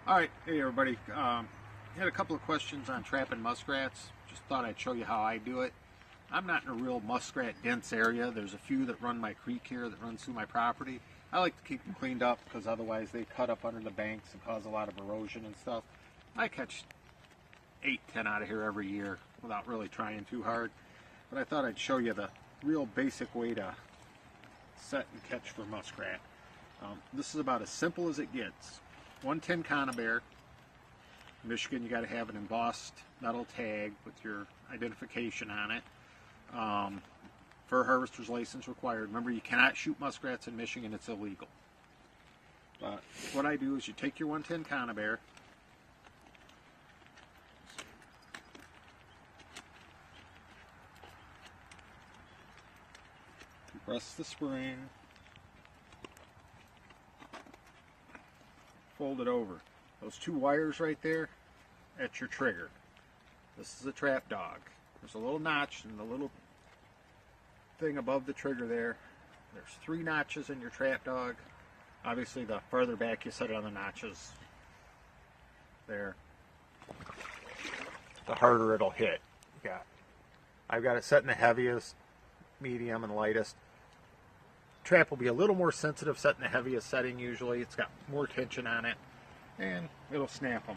Alright, hey everybody. Had a couple of questions on trapping muskrats. Just thought I'd show you how I do it. I'm not in a real muskrat dense area. There's a few that run my creek here that runs through my property. I like to keep them cleaned up because otherwise they cut up under the banks and cause a lot of erosion and stuff. I catch 8-10 out of here every year without really trying too hard. But I thought I'd show you the real basic way to set and catch for muskrat. This is about as simple as it gets. 110 conibear. In Michigan, you got to have an embossed metal tag with your identification on it. Fur harvester's license required. Remember, you cannot shoot muskrats in Michigan; it's illegal. But what I do is you take your 110 conibear, you press the spring, fold it over. Those two wires right there, that's your trigger. This is a trap dog. There's a little notch in the little thing above the trigger there. There's 3 notches in your trap dog. Obviously, the farther back you set it on the notches there, the harder it'll hit. I've got it set in the heaviest, medium, and lightest. Trap will be a little more sensitive set in the heaviest setting usually. It's got more tension on it, and it'll snap them.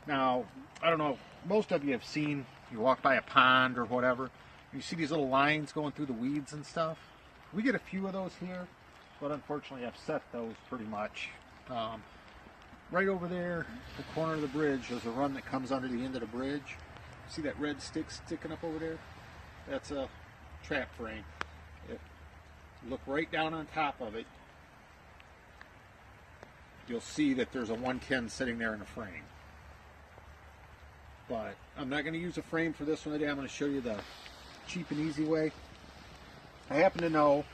Now, I don't know, most of you have seen, you walk by a pond or whatever, you see these little lines going through the weeds and stuff. We get a few of those here, but unfortunately I've set those pretty much. Right over there, the corner of the bridge, there's a run that comes under the end of the bridge. See that red stick sticking up over there? That's a trap frame. Look right down on top of it. You'll see that there's a 110 sitting there in a frame. But I'm not going to use a frame for this one today. I'm going to show you the cheap and easy way. I happen to know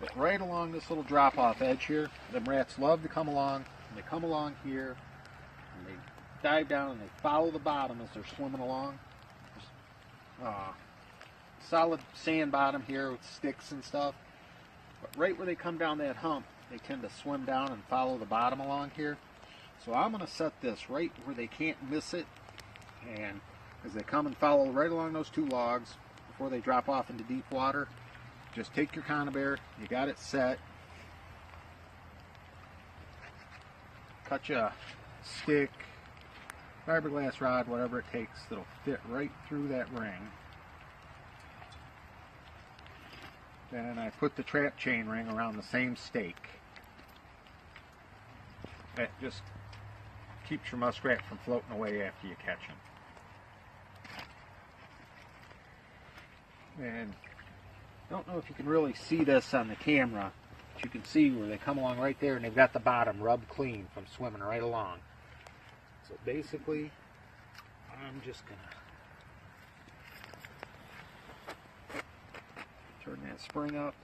that right along this little drop-off edge here, them rats love to come along, and they come along here, and they dive down and they follow the bottom as they're swimming along. Solid sand bottom here with sticks and stuff. But right where they come down that hump, they tend to swim down and follow the bottom along here. So I'm going to set this right where they can't miss it. And as they come and follow right along those 2 logs, before they drop off into deep water, just take your conibear, you got it set. Cut you a stick, fiberglass rod, whatever it takes, that'll fit right through that ring. Then I put the trap chain ring around the same stake. That just keeps your muskrat from floating away after you catch him. And I don't know if you can really see this on the camera, but you can see where they come along right there and they've got the bottom rubbed clean from swimming right along. So basically, I'm just going to turn that spring up,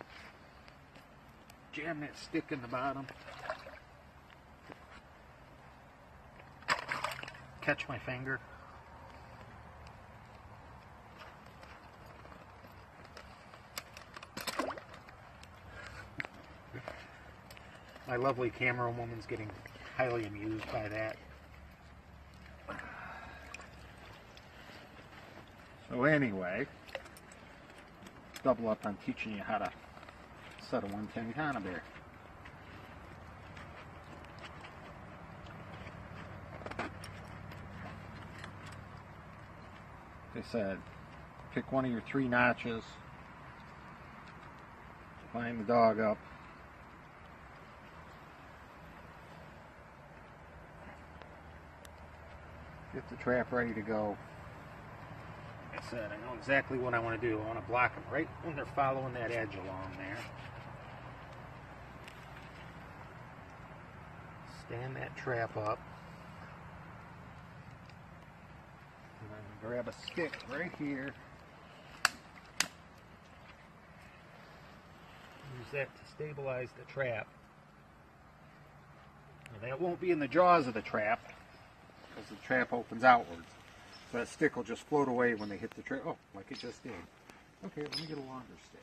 jam that stick in the bottom, catch my finger, my lovely camera woman's getting highly amused by that. So anyway, double up on teaching you how to set a 110 conibear. They said, pick one of your 3 notches, line the dog up, get the trap ready to go. Like I said, I know exactly what I want to do. I want to block them right when they're following that edge along there. Stand that trap up. And then grab a stick right here. Use that to stabilize the trap. Now, that won't be in the jaws of the trap because the trap opens outwards. So that stick will just float away when they hit the trap. Oh, like it just did. Okay, let me get a longer stick.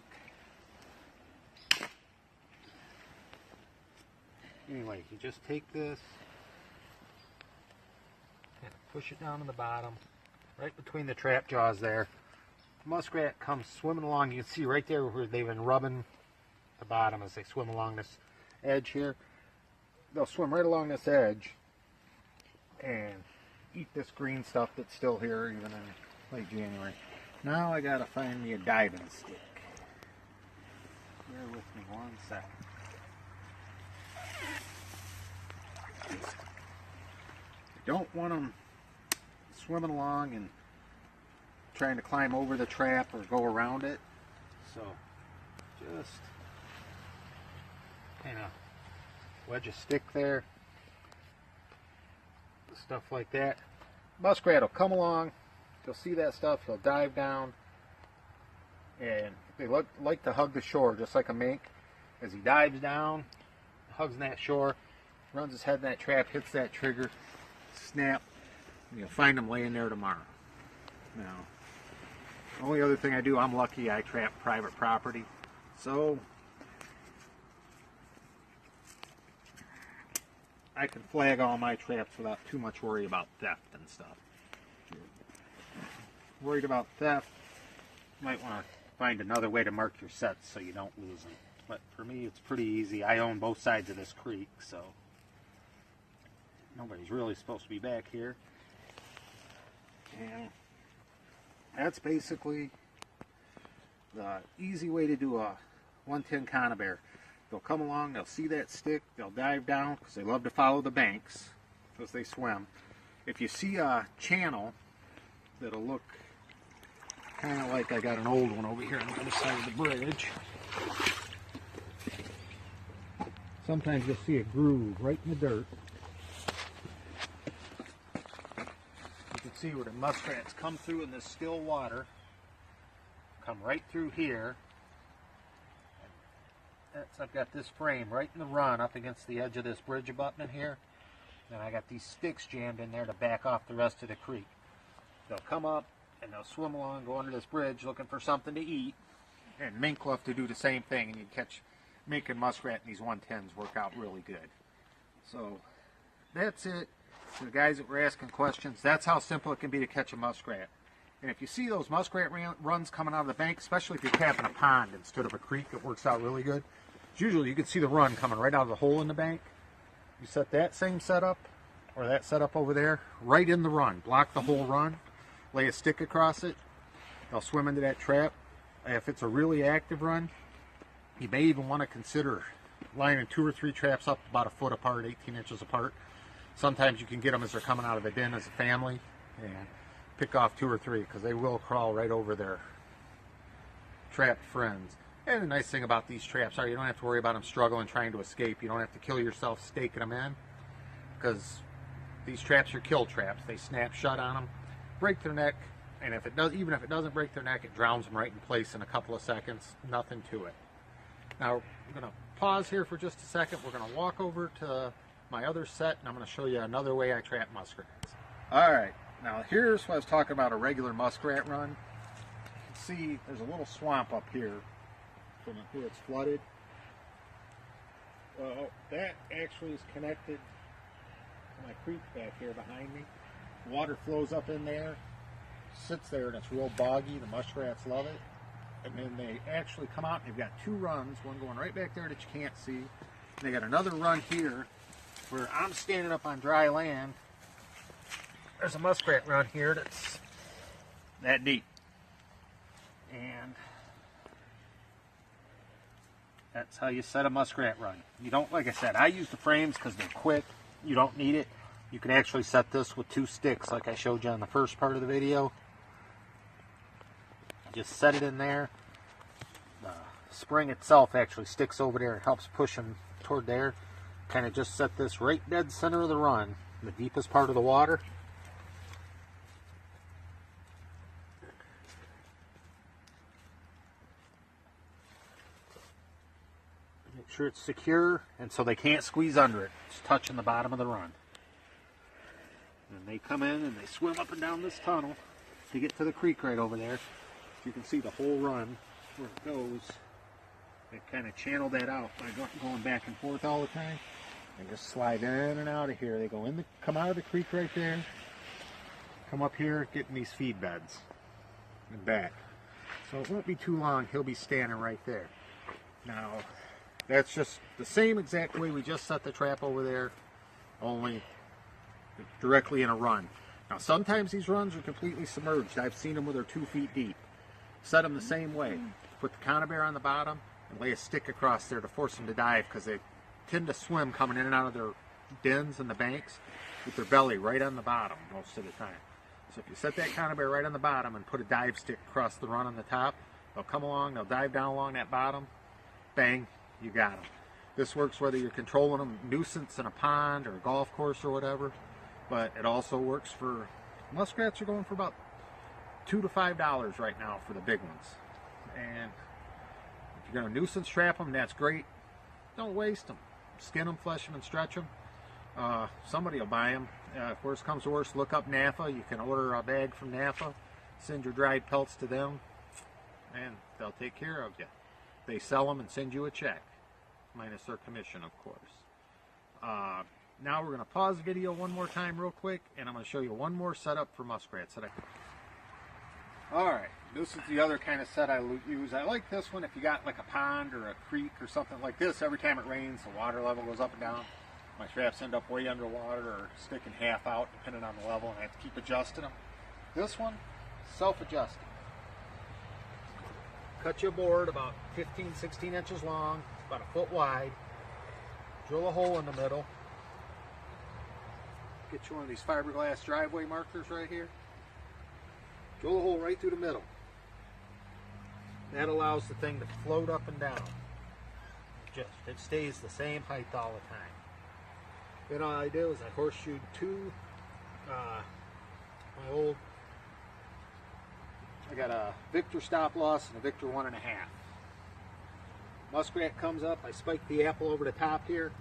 Anyway, you just take this, push it down in the bottom, right between the trap jaws there. Muskrat comes swimming along. You can see right there where they've been rubbing the bottom as they swim along this edge here. They'll swim right along this edge and eat this green stuff that's still here even in late January. Now I gotta find me a diving stick. Bear with me 1 second. I don't want them swimming along and trying to climb over the trap or go around it. So just kind of wedge a stick there. Stuff like that. Muskrat will come along, he'll see that stuff, he'll dive down, and they like to hug the shore just like a mink. As he dives down, hugs that shore, runs his head in that trap, hits that trigger, snap, and you'll find him laying there tomorrow. Now, the only other thing I do, I'm lucky I trap private property, so I can flag all my traps without too much worry about theft and stuff. Worried about theft, you might want to find another way to mark your sets so you don't lose them. But for me, it's pretty easy. I own both sides of this creek, so nobody's really supposed to be back here. And that's basically the easy way to do a 110 conibear. They'll come along, they'll see that stick, they'll dive down because they love to follow the banks as they swim. If you see a channel that'll look kind of like I got an old one over here on the other side of the bridge. Sometimes you'll see a groove right in the dirt. You can see where the muskrats come through in this still water, come right through here. I've got this frame right in the run up against the edge of this bridge abutment here. And I got these sticks jammed in there to back off the rest of the creek. They'll come up and they'll swim along, go under this bridge looking for something to eat. And mink love to do the same thing, and you catch mink and muskrat in these 110s work out really good. So that's it. For the guys that were asking questions, that's how simple it can be to catch a muskrat. And if you see those muskrat runs coming out of the bank, especially if you're capping a pond instead of a creek, it works out really good. Usually you can see the run coming right out of the hole in the bank. You set that same setup, or that setup over there, right in the run. Block the whole run, lay a stick across it. They'll swim into that trap. If it's a really active run, you may even want to consider lining 2 or 3 traps up about a foot apart, 18 inches apart. Sometimes you can get them as they're coming out of the den as a family, and pick off 2 or 3 because they will crawl right over their trapped friends. And the nice thing about these traps are you don't have to worry about them struggling trying to escape. You don't have to kill yourself staking them in because these traps are kill traps. They snap shut on them, break their neck, and if it does, even if it doesn't break their neck, it drowns them right in place in a couple of seconds. Nothing to it. Now I'm going to pause here for just a second. We're going to walk over to my other set, and I'm going to show you another way I trap muskrats. All right. Now here's what I was talking about, a regular muskrat run. You can see there's a little swamp up here from here it's flooded. Well, that actually is connected to my creek back here behind me. Water flows up in there, sits there, and it's real boggy. The muskrats love it. And then they actually come out and they've got 2 runs, one going right back there that you can't see. And they got another run here where I'm standing up on dry land. There's a muskrat run here that's that deep. And that's how you set a muskrat run. You don't, like I said, I use the frames because they're quick. You don't need it. You can actually set this with 2 sticks like I showed you on the first part of the video. Just set it in there. The spring itself actually sticks over there and helps push them toward there. Kind of just set this right dead center of the run, the deepest part of the water. Make sure it's secure, and so they can't squeeze under it. It's touching the bottom of the run. And they come in and they swim up and down this tunnel to get to the creek right over there. You can see the whole run where it goes. They kind of channel that out by going back and forth all the time. They just slide in and out of here. They go in, come out of the creek right there, come up here, get in these feed beds and back. So it won't be too long, he'll be standing right there. Now, that's just the same exact way we just set the trap over there, only directly in a run. Now, sometimes these runs are completely submerged. I've seen them where they're 2 feet deep. Set them the same way. Put the conibear on the bottom and lay a stick across there to force them to dive, because they tend to swim coming in and out of their dens and the banks with their belly right on the bottom most of the time. So if you set that conibear right on the bottom and put a dive stick across the run on the top, they'll come along, they'll dive down along that bottom, bang, you got them. This works whether you're controlling them nuisance in a pond or a golf course or whatever, but it also works for muskrats. Are going for about $2 to $5 right now for the big ones. And if you're going to nuisance trap them, that's great. Don't waste them. Skin them, flesh them, and stretch them. Somebody will buy them. If worse comes to worse, look up NAFA. You can order a bag from NAFA, send your dried pelts to them, and they'll take care of you. They sell them and send you a check, minus their commission, of course. Now we're going to pause the video one more time real quick, and I'm going to show you one more setup for muskrats. Alright, this is the other kind of set I use. I like this one if you got like a pond or a creek or something like this. Every time it rains, the water level goes up and down. My traps end up way underwater or sticking half out depending on the level, and I have to keep adjusting them. This one, self-adjusting. Cut your board about 15, 16 inches long, about a foot wide. Drill a hole in the middle. Get you one of these fiberglass driveway markers right here. Drill a hole right through the middle. That allows the thing to float up and down. It stays the same height all the time. Then all I do is I horseshoe I got a Victor stop loss and a Victor 1.5. Muskrat comes up, I spike the apple over the top here.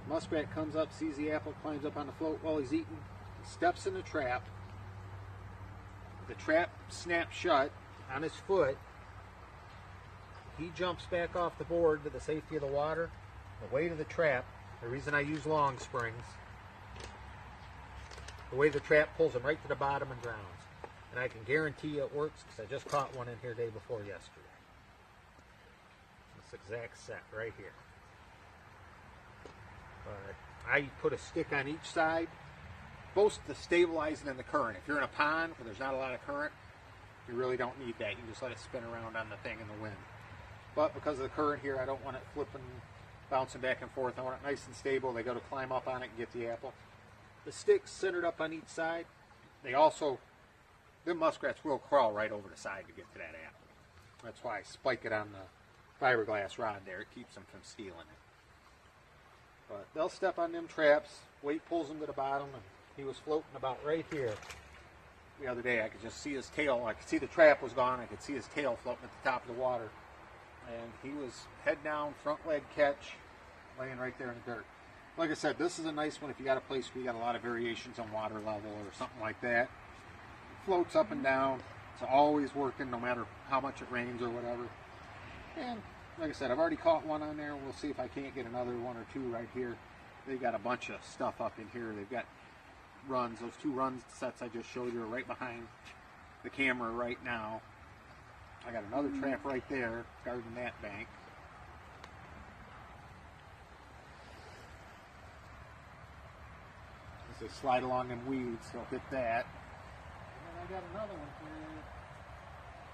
Muskrat comes up, sees the apple, climbs up on the float while he's eating, he steps in the trap. The trap snaps shut on his foot. He jumps back off the board to the safety of the water. The weight of the trap, the reason I use long springs, the way the trap pulls him right to the bottom and drowns. And I can guarantee you it works because I just caught one in here day before yesterday. This exact set right here. But I put a stick on each side, both to stabilize it in the current. If you're in a pond where there's not a lot of current, you really don't need that. You can just let it spin around on the thing in the wind. But because of the current here, I don't want it flipping, bouncing back and forth. I want it nice and stable. They go to climb up on it and get the apple. The stick's centered up on each side. They also, the muskrats will crawl right over the side to get to that apple. That's why I spike it on the fiberglass rod there. It keeps them from stealing it. But they'll step on them traps. Weight pulls them to the bottom, and he was floating about right here the other day. I could just see his tail. I could see the trap was gone. I could see his tail floating at the top of the water. And he was head down, front leg catch, laying right there in the dirt. Like I said, this is a nice one if you got a place where you got a lot of variations on water level or something like that. It floats up and down. It's always working no matter how much it rains or whatever. And like I said, I've already caught one on there. We'll see if I can't get another one or two right here. They got a bunch of stuff up in here. They've got runs. Those 2 run sets I just showed you are right behind the camera right now. I got another trap right there, guarding that bank. As they slide along them weeds, they'll hit that. And then I got another one here.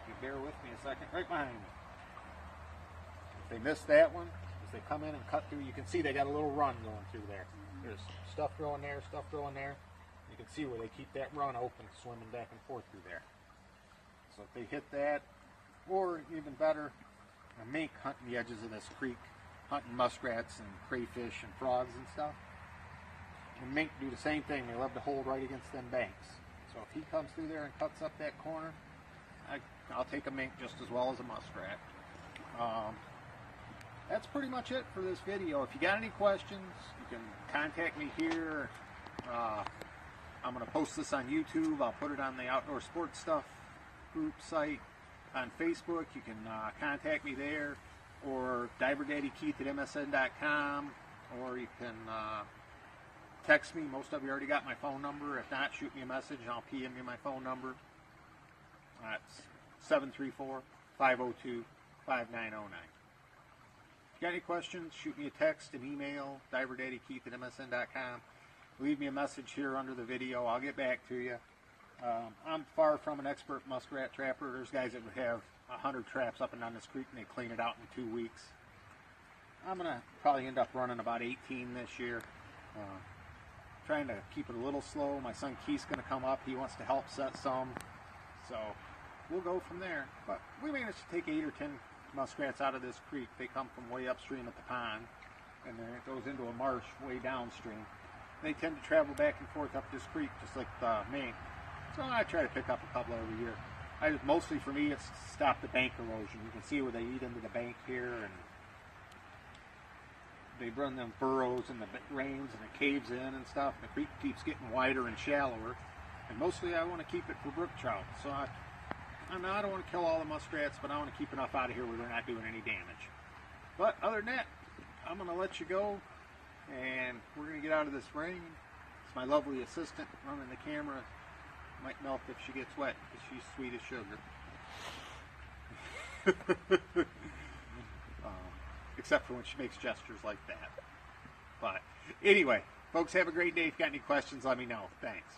You bear with me a second, right behind me. If they miss that one, as they come in and cut through, you can see they got a little run going through there. There's stuff growing there, stuff growing there. You can see where they keep that run open, swimming back and forth through there. So if they hit that, or even better, a mink hunting the edges of this creek, hunting muskrats and crayfish and frogs and stuff. And mink do the same thing. They love to hold right against them banks. So if he comes through there and cuts up that corner, I'll take a mink just as well as a muskrat. That's pretty much it for this video. If you got any questions, you can contact me here. I'm going to post this on YouTube. I'll put it on the Outdoor Sports Stuff group site. On Facebook, you can contact me there, or diverdaddykeith@msn.com, or you can text me. Most of you already got my phone number. If not, shoot me a message and I'll PM you my phone number. That's 734-502-5909. If you got any questions, shoot me a text, an email, diverdaddykeith@msn.com. Leave me a message here under the video. I'll get back to you. I'm far from an expert muskrat trapper. There's guys that would have 100 traps up and down this creek and they clean it out in 2 weeks. I'm going to probably end up running about 18 this year. Trying to keep it a little slow. My son Keith's going to come up. He wants to help set some. So we'll go from there. But we managed to take 8 or 10 muskrats out of this creek. They come from way upstream at the pond, and then it goes into a marsh way downstream. They tend to travel back and forth up this creek just like the main. So I try to pick up a couple every year. Mostly for me, it's to stop the bank erosion. You can see where they eat into the bank here, and they run them burrows and the rains and it caves in and stuff. And the creek keeps getting wider and shallower. And mostly I want to keep it for brook trout. So I don't want to kill all the muskrats, but I want to keep enough out of here where they're not doing any damage. But other than that, I'm going to let you go, and we're going to get out of this rain. It's my lovely assistant running the camera. Might melt if she gets wet because she's sweet as sugar. Except for when she makes gestures like that. But anyway, folks, have a great day. If you got any questions, let me know. Thanks.